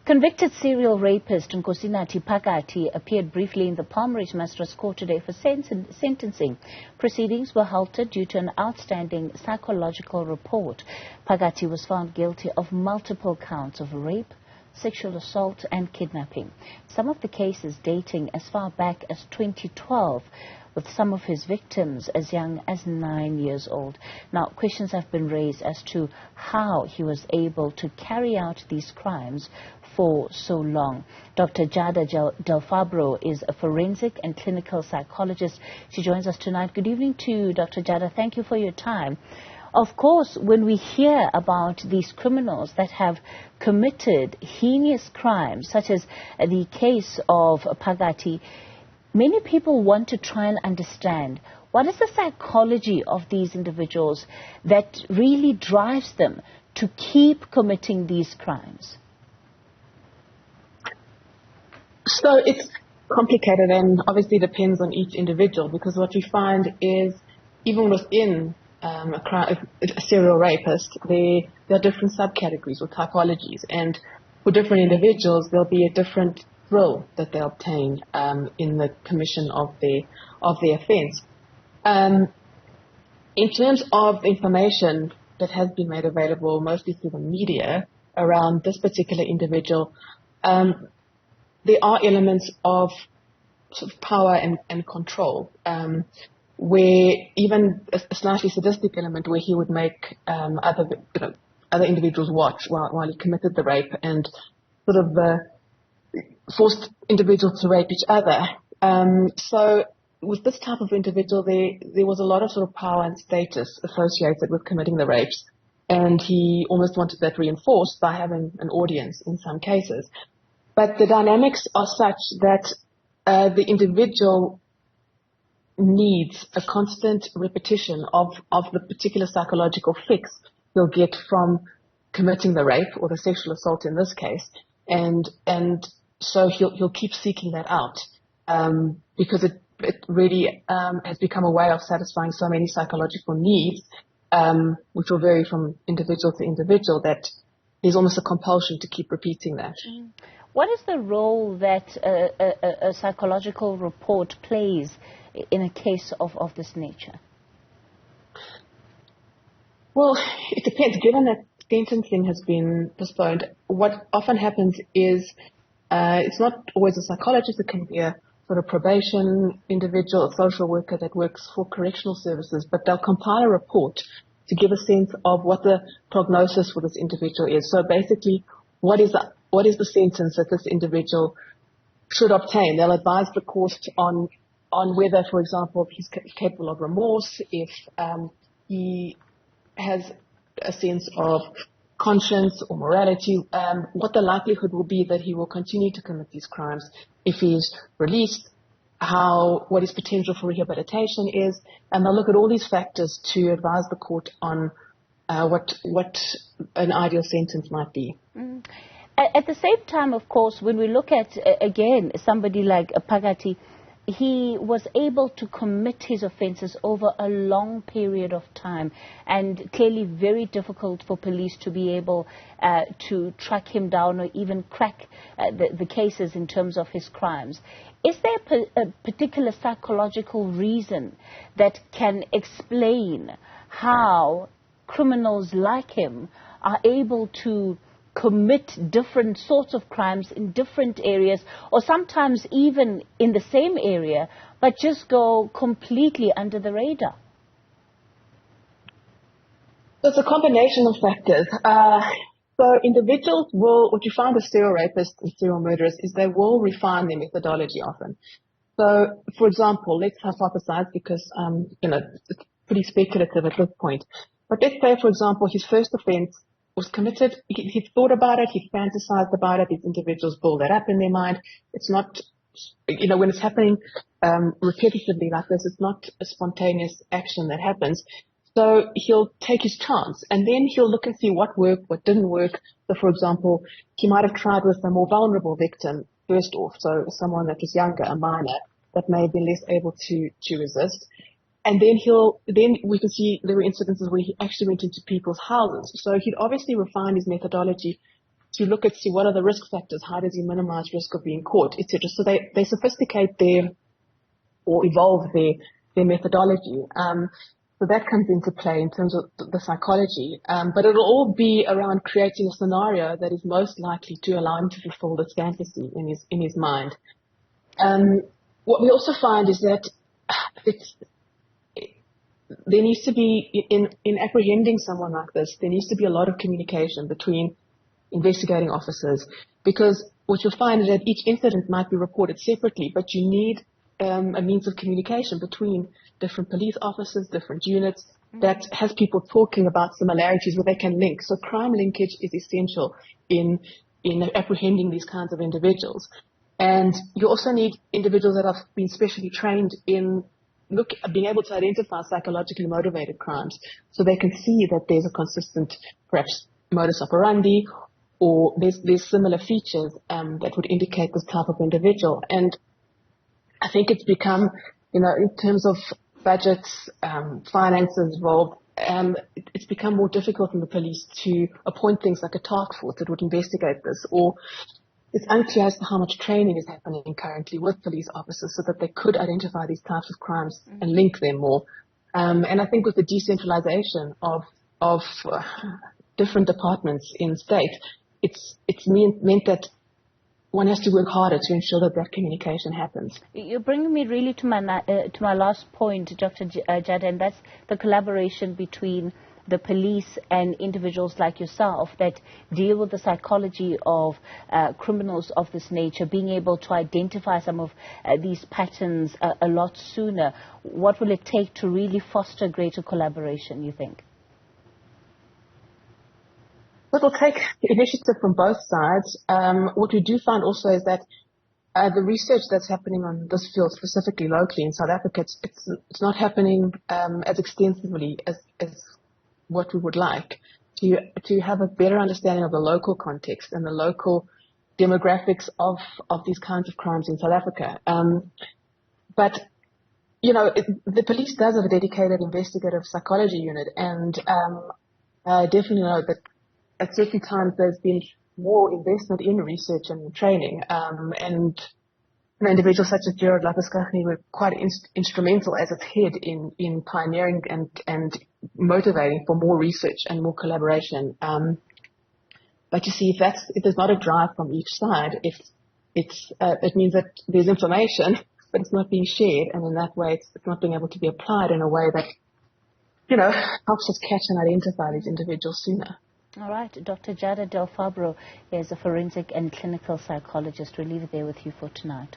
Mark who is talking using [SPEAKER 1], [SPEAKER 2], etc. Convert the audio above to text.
[SPEAKER 1] Convicted serial rapist Nkosinathi Phakathi appeared briefly in the Palm Ridge Magistrate's Court today for sentencing. Proceedings were halted due to an outstanding psychological report. Phakathi was found guilty of multiple counts of rape, sexual assault and kidnapping. Some of the cases dating as far back as 2012, with some of his victims as young as 9 years old. Now, questions have been raised as to how he was able to carry out these crimes for so long. Dr Giada del Fabro is a forensic and clinical psychologist. She joins us tonight. Good evening to you, Dr. Giada. Thank you for your time. Of course, when we hear about these criminals that have committed heinous crimes, such as the case of Phakathi, many people want to try and understand what is the psychology of these individuals that really drives them to keep committing these crimes.
[SPEAKER 2] So it's complicated and obviously depends on each individual, because what we find is even within a serial rapist, there are different subcategories or typologies, and for different individuals there'll be a different thrill that they obtain in the commission of the offence. In terms of information that has been made available mostly through the media around this particular individual, there are elements of sort of power and control, where even a slightly sadistic element where he would make other individuals watch while he committed the rape and sort of forced individuals to rape each other. So with this type of individual, there was a lot of sort of power and status associated with committing the rapes, and he almost wanted that reinforced by having an audience in some cases. But the dynamics are such that the individual needs a constant repetition of the particular psychological fix he'll get from committing the rape or the sexual assault in this case, and so he'll keep seeking that out because it really has become a way of satisfying so many psychological needs, which will vary from individual to individual, that there's almost a compulsion to keep repeating that.
[SPEAKER 1] What is the role that a psychological report plays in a case of this nature? Well,
[SPEAKER 2] it depends. Given that sentencing has been postponed, what often happens is it's not always a psychologist. It can be a sort of probation individual, a social worker that works for correctional services, but they'll compile a report to give a sense of what the prognosis for this individual is. So basically, what is the sentence that this individual should obtain? They'll advise the court on whether, for example, if he's capable of remorse, if he has a sense of conscience or morality, what the likelihood will be that he will continue to commit these crimes if he's released, what his potential for rehabilitation is, and they'll look at all these factors to advise the court on what an ideal sentence might be.
[SPEAKER 1] At the same time, of course, when we look at, again, somebody like Phakathi, he was able to commit his offences over a long period of time, and clearly very difficult for police to be able to track him down or even crack the cases in terms of his crimes. Is there a particular psychological reason that can explain how criminals like him are able to commit different sorts of crimes in different areas, or sometimes even in the same area, but just go completely under the radar?
[SPEAKER 2] So it's a combination of factors. So individuals what you find with serial rapists and serial murderers is they will refine their methodology often. So, for example, let's hypothesize, because it's pretty speculative at this point. But let's say, for example, his first offense was committed, he thought about it, he fantasized about it, these individuals build that up in their mind. It's not, when it's happening repetitively like this, it's not a spontaneous action that happens. So he'll take his chance, and then he'll look and see what worked, what didn't work. So, for example, he might have tried with a more vulnerable victim first off, so someone that was younger, a minor, that may have been less able to resist. And then we can see there were incidences where he actually went into people's houses. So he'd obviously refined his methodology to look at see what are the risk factors, how does he minimize risk of being caught, etc. So they sophisticate or evolve their methodology. So that comes into play in terms of the psychology. But it'll all be around creating a scenario that is most likely to allow him to fulfill this fantasy in his mind. What we also find is that there needs to be, in apprehending someone like this, there needs to be a lot of communication between investigating officers, because what you'll find is that each incident might be reported separately, but you need a means of communication between different police officers, different units, that has people talking about similarities where they can link. So crime linkage is essential in apprehending these kinds of individuals. And you also need individuals that have been specially trained in being able to identify psychologically motivated crimes, so they can see that there's a consistent, perhaps, modus operandi, or there's similar features that would indicate this type of individual. And I think it's become, in terms of budgets, finances involved, it's become more difficult in the police to appoint things like a task force that would investigate this, or it's unclear as to how much training is happening currently with police officers so that they could identify these types of crimes and link them more. And I think with the decentralization of different departments in state, it's meant that one has to work harder to ensure that communication happens.
[SPEAKER 1] You're bringing me really to my last point, Dr. Giada, and that's the collaboration between the police and individuals like yourself that deal with the psychology of criminals of this nature, being able to identify some of these patterns a lot sooner. What will it take to really foster greater collaboration, you think?
[SPEAKER 2] It'll take initiative from both sides. What we do find also is that the research that's happening on this field, specifically locally in South Africa, it's not happening as extensively as what we would like, to have a better understanding of the local context and the local demographics of these kinds of crimes in South Africa. But the police does have a dedicated investigative psychology unit, and I definitely know that at certain times there's been more investment in research and training, and individuals such as Dr. Giada del Fabro were quite instrumental as its head in pioneering and motivating for more research and more collaboration. But you see, if there's not a drive from each side, it means that there's information, but it's not being shared, and in that way, it's not being able to be applied in a way that helps us catch and identify these individuals sooner.
[SPEAKER 1] All right, Dr. Giada del Fabro is a forensic and clinical psychologist. We'll leave it there with you for tonight.